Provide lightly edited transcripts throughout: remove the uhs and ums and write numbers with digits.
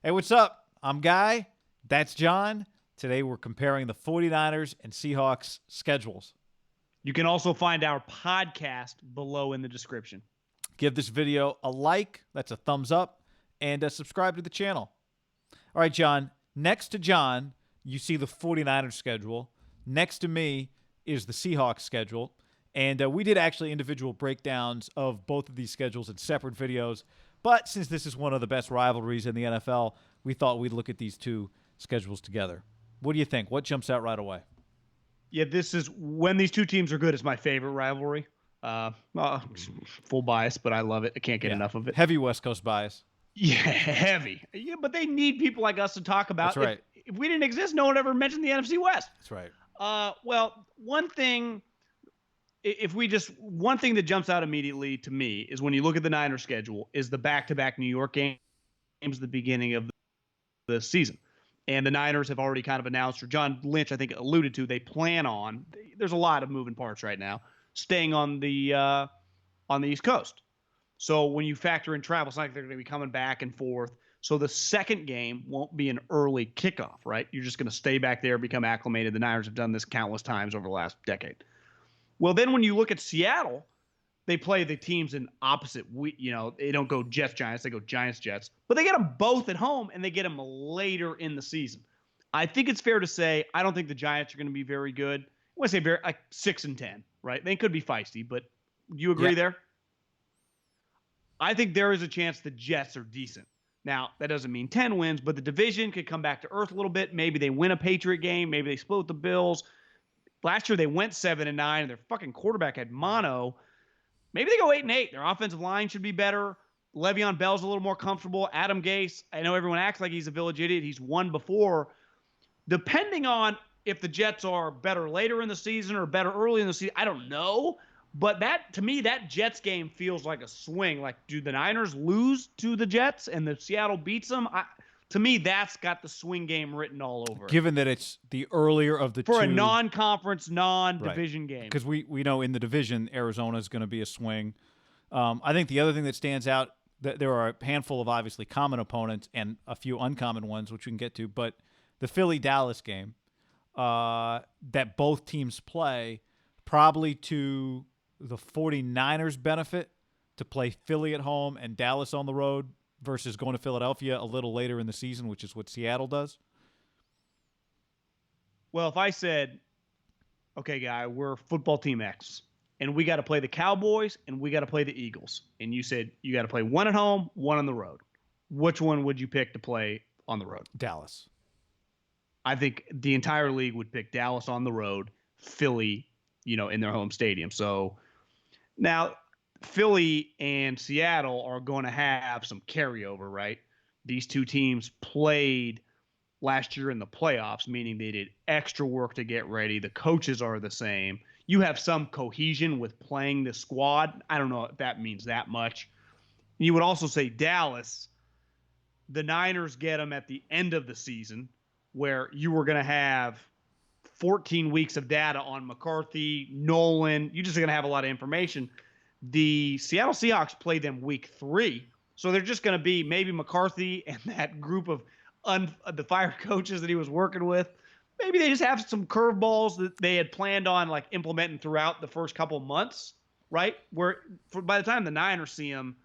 Hey, what's up? I'm Guy. That's John. Today we're comparing the 49ers and Seahawks schedules. You can also find our podcast below in the description. Give this video a like, that's a thumbs up, and subscribe to the channel. All right, John. Next to John, you see the 49ers schedule. Next to me is the Seahawks schedule. And we did actually individual breakdowns of both of these schedules in separate videos. But since this is one of the best rivalries in the NFL, we thought we'd look at these two schedules together. What do you think? What jumps out right away? Yeah, this is when these two teams are good. It's my favorite rivalry. Full bias, but I love it. I can't get enough of it. Heavy West Coast bias. Yeah, heavy. Yeah, but they need people like us to talk about. That's right. If we didn't exist, no one ever mentioned the NFC West. That's right. Well, one thing that jumps out immediately to me is when you look at the Niners schedule is the back-to-back New York games at the beginning of the season. And the Niners have already kind of announced, or John Lynch, I think, alluded to, they plan on, there's a lot of moving parts right now, staying on the East Coast. So when you factor in travel, it's not like they're going to be coming back and forth. So the second game won't be an early kickoff, right? You're just going to stay back there, become acclimated. The Niners have done this countless times over the last decade. Well, then when you look at Seattle, they play the teams in opposite. They don't go Jets-Giants. They go Giants-Jets. But they get them both at home, and they get them later in the season. I think it's fair to say I don't think the Giants are going to be very good. I want to say very 6-10, right? They could be feisty, but do you agree there? I think there is a chance the Jets are decent. Now, that doesn't mean 10 wins, but the division could come back to earth a little bit. Maybe they win a Patriot game. Maybe they split with the Bills. Last year they went 7-9, and their fucking quarterback had mono. Maybe they go 8-8. Their offensive line should be better. Le'Veon Bell's a little more comfortable. Adam Gase, I know everyone acts like he's a village idiot. He's won before. Depending on if the Jets are better later in the season or better early in the season, I don't know. But to me, that Jets game feels like a swing. Like, do the Niners lose to the Jets and the Seattle beats them? To me, that's got the swing game written all over it. Given that it's the earlier of the two. For a non-conference, non-division game. Because we know in the division, Arizona is going to be a swing. I think the other thing that stands out, that there are a handful of obviously common opponents and a few uncommon ones, which we can get to. But the Philly-Dallas game that both teams play, probably to the 49ers' benefit to play Philly at home and Dallas on the road versus going to Philadelphia a little later in the season, which is what Seattle does? Well, if I said, okay, Guy, we're football team X, and we got to play the Cowboys and we got to play the Eagles, and you said you got to play one at home, one on the road, which one would you pick to play on the road? Dallas. I think the entire league would pick Dallas on the road, Philly, in their home stadium. So now Philly and Seattle are going to have some carryover, right? These two teams played last year in the playoffs, meaning they did extra work to get ready. The coaches are the same. You have some cohesion with playing the squad. I don't know if that means that much. You would also say Dallas, the Niners get them at the end of the season where you were going to have 14 weeks of data on McCarthy, Nolan. You're just going to have a lot of information. The Seattle Seahawks play them week 3. So they're just going to be maybe McCarthy and that group of the fire coaches that he was working with. Maybe they just have some curveballs that they had planned on like implementing throughout the first couple months, right? Where by the time the Niners see them,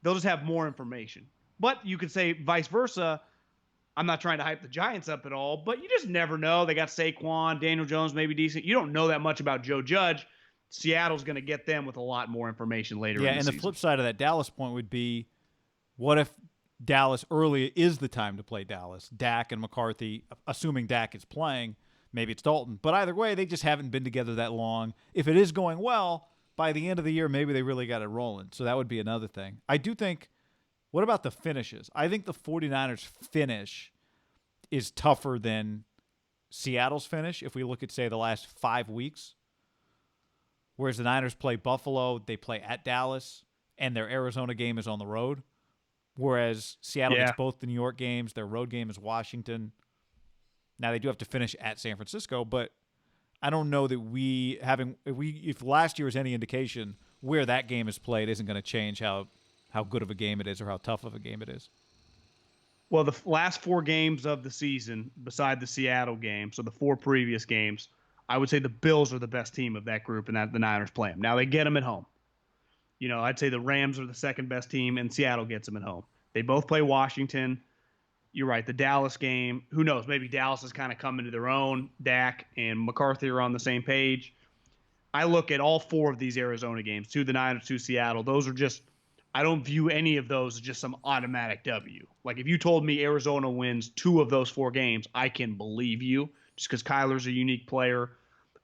they'll just have more information. But you could say vice versa. I'm not trying to hype the Giants up at all, but you just never know. They got Saquon, Daniel Jones, maybe decent. You don't know that much about Joe Judge. Seattle's going to get them with a lot more information later in the season. Yeah, and the flip side of that Dallas point would be, what if Dallas early is the time to play Dallas? Dak and McCarthy, assuming Dak is playing, maybe it's Dalton. But either way, they just haven't been together that long. If it is going well, by the end of the year, maybe they really got it rolling. So that would be another thing. I do think, what about the finishes? I think the 49ers finish is tougher than Seattle's finish if we look at, say, the last 5 weeks. Whereas the Niners play Buffalo, they play at Dallas, and their Arizona game is on the road. Whereas Seattle gets both the New York games, their road game is Washington. Now they do have to finish at San Francisco, but I don't know that if last year is any indication, where that game is played isn't going to change how good of a game it is or how tough of a game it is. Well, the last 4 games of the season, beside the Seattle game, so the 4 previous games, I would say the Bills are the best team of that group, and that the Niners play them. Now they get them at home. I'd say the Rams are the second best team, and Seattle gets them at home. They both play Washington. You're right. The Dallas game, who knows? Maybe Dallas is kind of coming to their own. Dak and McCarthy are on the same page. I look at all 4 of these Arizona games, 2 the Niners, 2 Seattle. Those are just, I don't view any of those as just some automatic W. Like if you told me Arizona wins 2 of those 4 games, I can believe you just because Kyler's a unique player.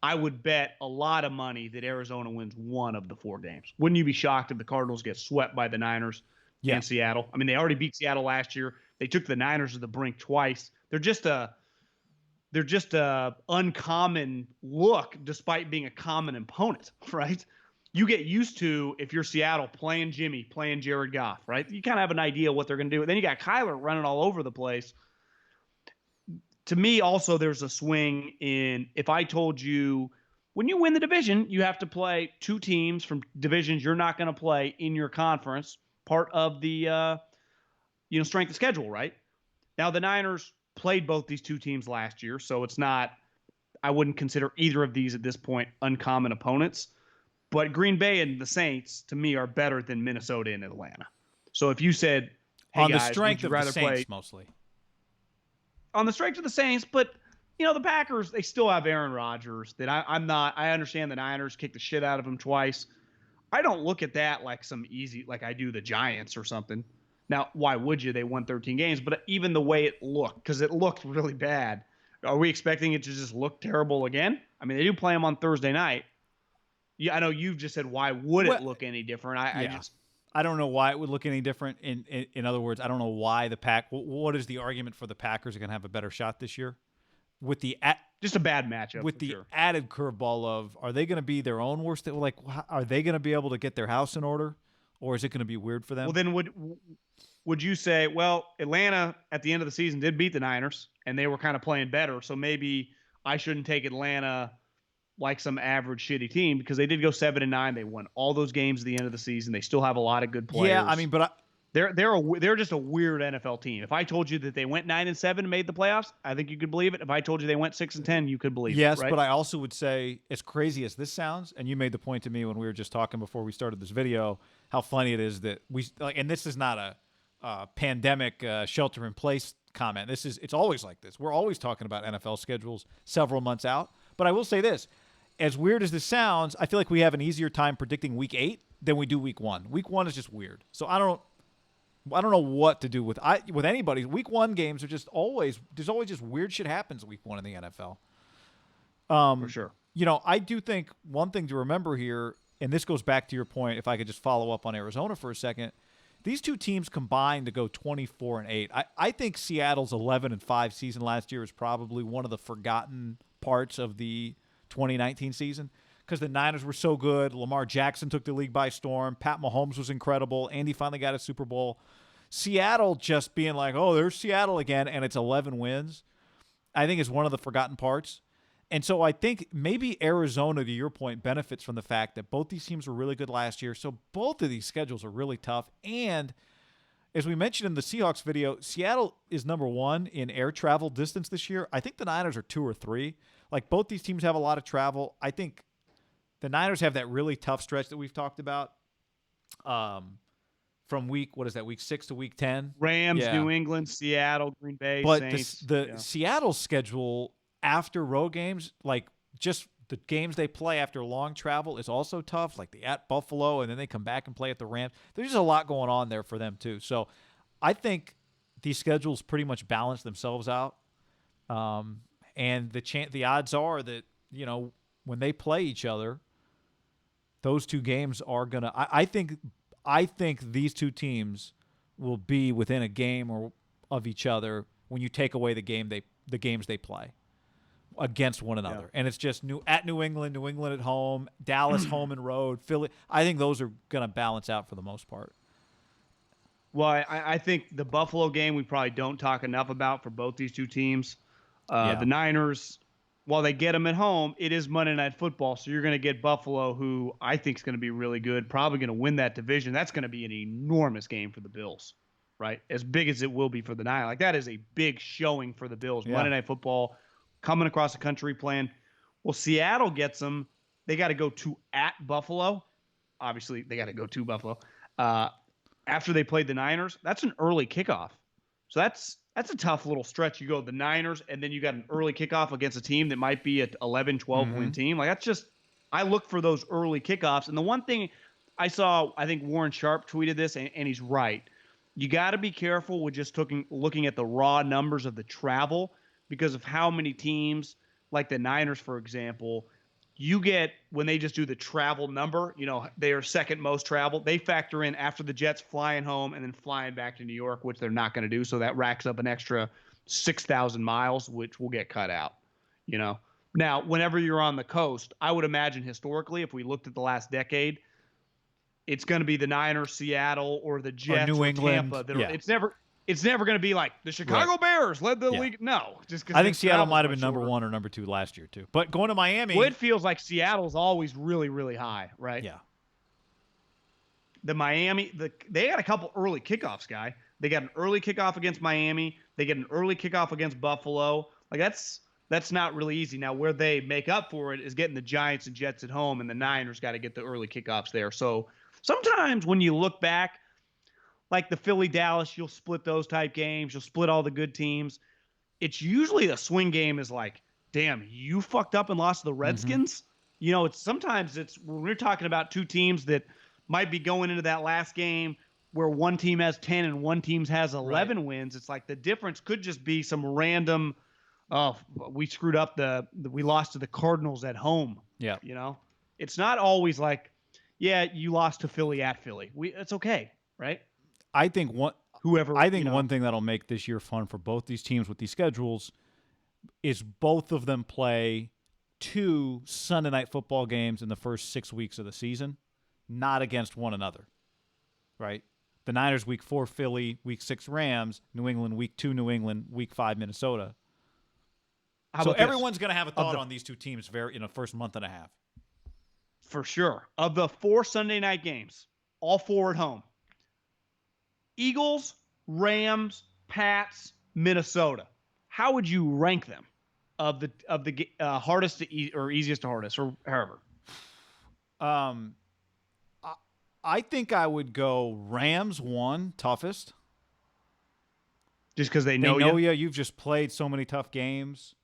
I would bet a lot of money that Arizona wins 1 of the 4 games. Wouldn't you be shocked if the Cardinals get swept by the Niners and Seattle? I mean, they already beat Seattle last year. They took the Niners to the brink twice. They're just a uncommon look despite being a common opponent, right? You get used to, if you're Seattle, playing Jimmy, playing Jared Goff, right? You kind of have an idea what they're going to do. Then you got Kyler running all over the place. To me, also, there's a swing in, if I told you, when you win the division, you have to play 2 teams from divisions you're not going to play in your conference, part of the strength of schedule, right? Now, the Niners played both these 2 teams last year, so it's not, I wouldn't consider either of these at this point uncommon opponents. But Green Bay and the Saints, to me, are better than Minnesota and Atlanta. So if you said, hey, on guys, the strength would you of rather the Saints play mostly. On the strength of the Saints, but the Packers, they still have Aaron Rodgers. I understand the Niners kicked the shit out of him twice. I don't look at that like some easy, like I do the Giants or something. Now, why would you? They won 13 games, but even the way it looked, because it looked really bad. Are we expecting it to just look terrible again? I mean, they do play them on Thursday night. Yeah, I know you've just said, why would it look any different? I don't know why it would look any different. In other words, I don't know why what is the argument for the Packers are going to have a better shot this year? With the just a bad matchup. With the added curveball of, are they going to be their own worst? Like, are they going to be able to get their house in order, or is it going to be weird for them? Well, then would you say, well, Atlanta at the end of the season did beat the Niners, and they were kind of playing better, so maybe I shouldn't take Atlanta like some average shitty team, because they did go 7-9. They won all those games at the end of the season. They still have a lot of good players. Yeah, I mean, but they're just a weird NFL team. If I told you that they went 9-7 and made the playoffs, I think you could believe it. If I told you they went 6-10, you could believe it. Yes, right? But I also would say, as crazy as this sounds, and you made the point to me when we were just talking before we started this video, how funny it is that and this is not a pandemic shelter in place comment. It's always like this. We're always talking about NFL schedules several months out. But I will say this. As weird as this sounds, I feel like we have an easier time predicting week 8 than we do week 1. Week 1 is just weird. So I don't know what to do with anybody. Week 1 games are just there's always just weird shit happens week 1 in the NFL. For sure. I do think one thing to remember here, and this goes back to your point, if I could just follow up on Arizona for a second. These 2 teams combined to go 24-8. I think Seattle's 11-5 season last year is probably one of the forgotten parts of the 2019 season, because the Niners were so good. Lamar Jackson took the league by storm. Pat Mahomes was incredible. Andy finally got a Super Bowl. Seattle just being like, oh, there's Seattle again, and it's 11 wins, I think is one of the forgotten parts. And so I think maybe Arizona, to your point, benefits from the fact that both these teams were really good last year. So both of these schedules are really tough. And as we mentioned in the Seahawks video, Seattle is number 1 in air travel distance this year. I think the Niners are 2 or 3. Like, both these teams have a lot of travel. I think the Niners have that really tough stretch that we've talked about from week 6 to week 10. Rams, New England, Seattle, Green Bay, but Saints. The Seattle schedule after road games, like just the games they play after long travel, is also tough. Like the at Buffalo, and then they come back and play at the Rams. There's just a lot going on there for them too. So I think these schedules pretty much balance themselves out. And the odds are that, when they play each other, those 2 games are going to I think these 2 teams will be within a game of each other when you take away the games they play against one another. And it's just New England at home, Dallas home and road, Philly. I think those are going to balance out for the most part. Well, I think the Buffalo game we probably don't talk enough about for both these 2 teams. The Niners, while they get them at home, it is Monday Night Football, so you're going to get Buffalo, who I think is going to be really good, probably going to win that division. That's going to be an enormous game for the Bills, right? As big as it will be for the Niners. Like that is a big showing for the Bills. Yeah. Monday Night Football, coming across the country playing. Well, Seattle gets them. They got to go to at Buffalo. Obviously, they got to go to Buffalo. After they played the Niners, that's an early kickoff. So that's a tough little stretch. You go the Niners, and then you got an early kickoff against a team that might be an 11, 12 win team. Like that's just, I look for those early kickoffs. And the one thing I saw, I think Warren Sharp tweeted this, and he's right. You got to be careful with just looking at the raw numbers of the travel because of how many teams, like the Niners, for example, you get when they just do the travel number, they are second most travel. They factor in after the Jets flying home and then flying back to New York, which they're not going to do. So that racks up an extra 6,000 miles, which will get cut out. Now, whenever you're on the coast, I would imagine historically, if we looked at the last decade, it's going to be the Niners, Seattle, or the Jets, New England. Tampa. It's never going to be like the Chicago Bears led the league. No, just because I think Seattle might have been number 1 or number 2 last year too. But going to Miami, well, it feels like Seattle's always really, really high, right? Yeah. The Miami, they had a couple early kickoffs, guy. They got an early kickoff against Miami. They get an early kickoff against Buffalo. Like that's not really easy. Now, where they make up for it is getting the Giants and Jets at home, and the Niners got to get the early kickoffs there. So sometimes when you look back, like the Philly-Dallas, you'll split those type games. You'll split all the good teams. It's usually a swing game is like, damn, you fucked up and lost to the Redskins. Sometimes it's when we're talking about two teams that might be going into that last game where one team has 10 and one team has 11 wins. It's like the difference could just be some random, we screwed up we lost to the Cardinals at home. Yeah. It's not always like, yeah, you lost to Philly at Philly. It's okay, right? I think one thing that'll make this year fun for both these teams with these schedules is both of them play 2 Sunday Night Football games in the first 6 weeks of the season, not against one another, right? The Niners week 4 Philly, week 6 Rams, New England week 2 New England, week 5 Minnesota. So everyone's going to have a thought on these two teams first month and a half. For sure. Of the 4 Sunday night games, all 4 at home, Eagles, Rams, Pats, Minnesota. How would you rank them of the hardest to or easiest to hardest, or however? I think I would go Rams 1, toughest. Just because they know you. You've just played so many tough games.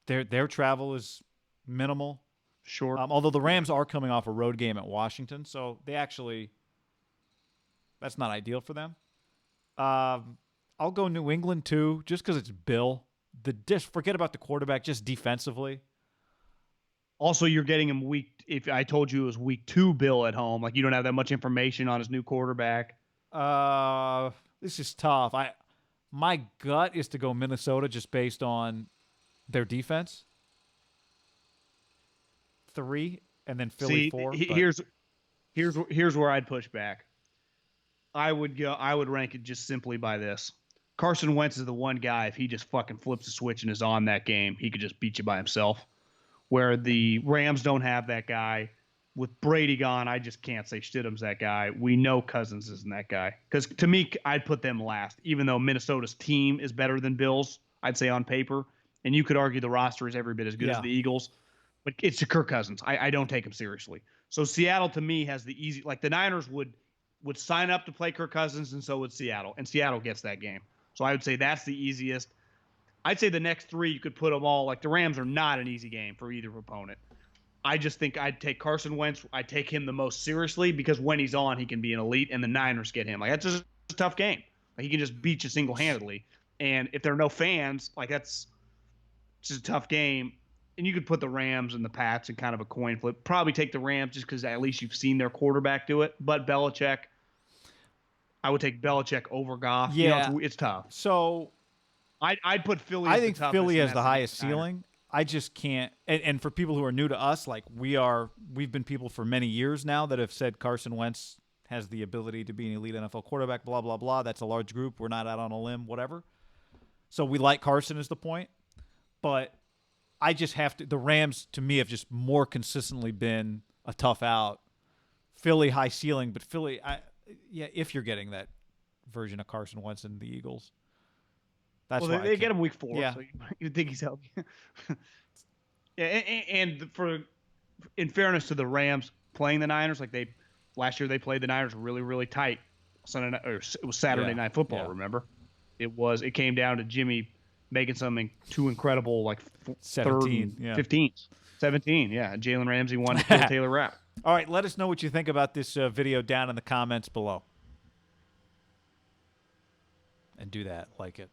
Their travel is minimal. Sure. Although the Rams are coming off a road game at Washington, so that's not ideal for them. I'll go New England too, just because it's Bill. Forget about the quarterback, just defensively. Also, you're getting him if I told you it was week 2 Bill at home, like you don't have that much information on his new quarterback. This is tough. My gut is to go Minnesota just based on their defense. 3 and then Philly 4. Here's where I'd push back. I would rank it just simply by this. Carson Wentz is the one guy, if he just fucking flips a switch and is on that game, he could just beat you by himself. Where the Rams don't have that guy. With Brady gone, I just can't say Stidham's that guy. We know Cousins isn't that guy. Because to me, I'd put them last, even though Minnesota's team is better than Bill's, I'd say on paper. And you could argue the roster is every bit as good as the Eagles. But it's to Kirk Cousins. I don't take him seriously. So Seattle, to me, has the easy – like the Niners would sign up to play Kirk Cousins, and so would Seattle. And Seattle gets that game. So I would say that's the easiest. I'd say the next 3, you could put them all. Like the Rams are not an easy game for either opponent. I just think I'd take Carson Wentz. I'd take him the most seriously because when he's on, he can be an elite, and the Niners get him. Like that's just a tough game. Like he can just beat you single-handedly. And if there are no fans, like that's just a tough game. And you could put the Rams and the Pats in kind of a coin flip. Probably take the Rams just because at least you've seen their quarterback do it. But Belichick, I would take Belichick over Goff. Yeah, it's tough. So I'd put Philly. I think Philly has the highest ceiling. I just can't. And for people who are new to us, like we've been people for many years now that have said Carson Wentz has the ability to be an elite NFL quarterback. Blah blah blah. That's a large group. We're not out on a limb. Whatever. So we like Carson is the point, but I just have to. The Rams to me have just more consistently been a tough out. Philly high ceiling, but Philly, if you're getting that version of Carson Wentz and the Eagles. That's well, why they get him week 4, Yeah. so you'd think he's healthy. Yeah, and in fairness to the Rams playing the Niners, like last year they played the Niners really, really tight. Sunday night, or it was Saturday Night Football. Yeah. Remember, it came down to Jimmy making something too incredible, like 17, 3rd and 15, 17. Yeah, Jalen Ramsey wanted to kill Taylor Rapp. All right, let us know what you think about this video down in the comments below. And do that, like it.